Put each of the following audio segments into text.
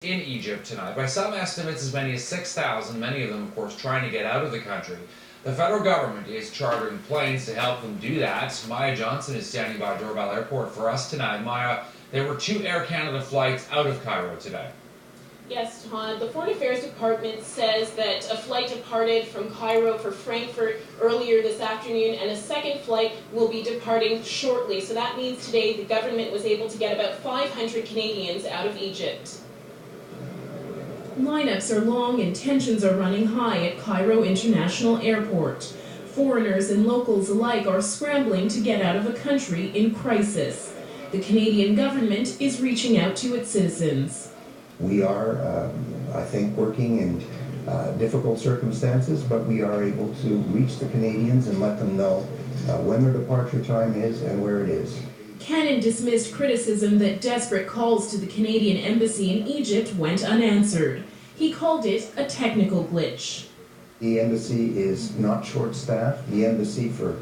in Egypt tonight. By some estimates, as many as 6,000, many of them, of course, trying to get out of the country. The federal government is chartering planes to help them do that. Maya Johnson is standing by Dorval Airport for us tonight. Maya, there were 2 Air Canada flights out of Cairo today. Yes, Todd. The Foreign Affairs Department says that a flight departed from Cairo for Frankfurt earlier this afternoon, and a second flight will be departing shortly. So that means today the government was able to get about 500 Canadians out of Egypt. Lineups are long and tensions are running high at Cairo International Airport. Foreigners and locals alike are scrambling to get out of a country in crisis. The Canadian government is reaching out to its citizens. We are, I think, working in difficult circumstances, but we are able to reach the Canadians and let them know when their departure time is and where it is. Cannon dismissed criticism that desperate calls to the Canadian embassy in Egypt went unanswered. He called it a technical glitch. The embassy is not short-staffed. The embassy, for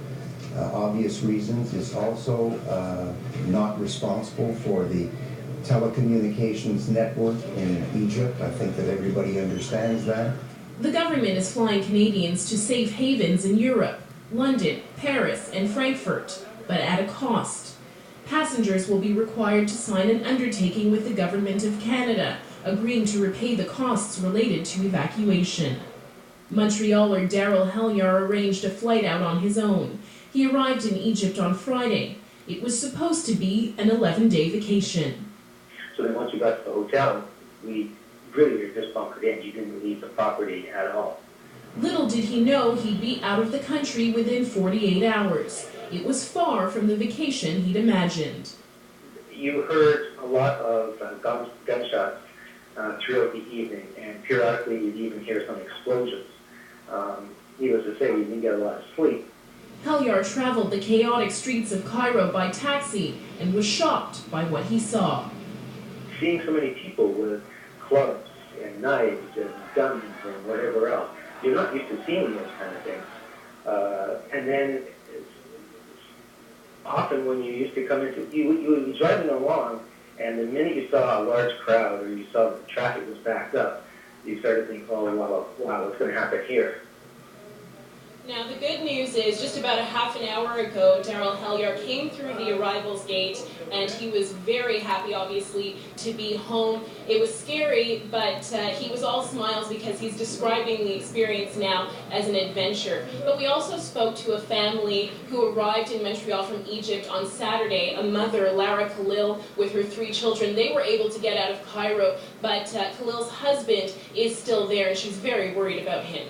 obvious reasons, is also not responsible for the telecommunications network in Egypt. I think that everybody understands that. The government is flying Canadians to safe havens in Europe, London, Paris, and Frankfurt, but at a cost. Passengers will be required to sign an undertaking with the Government of Canada, agreeing to repay the costs related to evacuation. Montrealer Daryl Helyar arranged a flight out on his own. He arrived in Egypt on Friday. It was supposed to be an 11-day vacation. So then once we got to the hotel, we really were just bunkered in. You didn't leave the property at all. Little did he know he'd be out of the country within 48 hours. It was far from the vacation he'd imagined. You heard a lot of gunshots throughout the evening, and periodically you'd even hear some explosions. Needless to say, we didn't get a lot of sleep. Helyar traveled the chaotic streets of Cairo by taxi and was shocked by what he saw. Seeing so many people with clubs and knives and guns and whatever else, you're not used to seeing those kind of things. And then often when you used to come into, you would be driving along, and the minute you saw a large crowd or you saw the traffic was backed up, you started to think, oh, wow, what's going to happen here? Now, the good news is just about a half an hour ago, Daryl Helyar came through the arrivals gate, and he was very happy, obviously, to be home. It was scary, but he was all smiles because he's describing the experience now as an adventure. But we also spoke to a family who arrived in Montreal from Egypt on Saturday, a mother, Lara Khalil, with her 3 children. They were able to get out of Cairo, but Khalil's husband is still there, and she's very worried about him.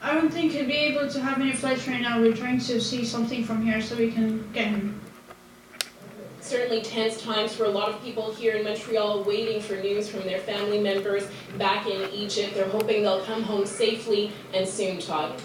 I don't think he'll be able to have any flights right now. We're trying to see something from here so we can get him. Certainly tense times for a lot of people here in Montreal, waiting for news from their family members back in Egypt. They're hoping they'll come home safely and soon, Todd.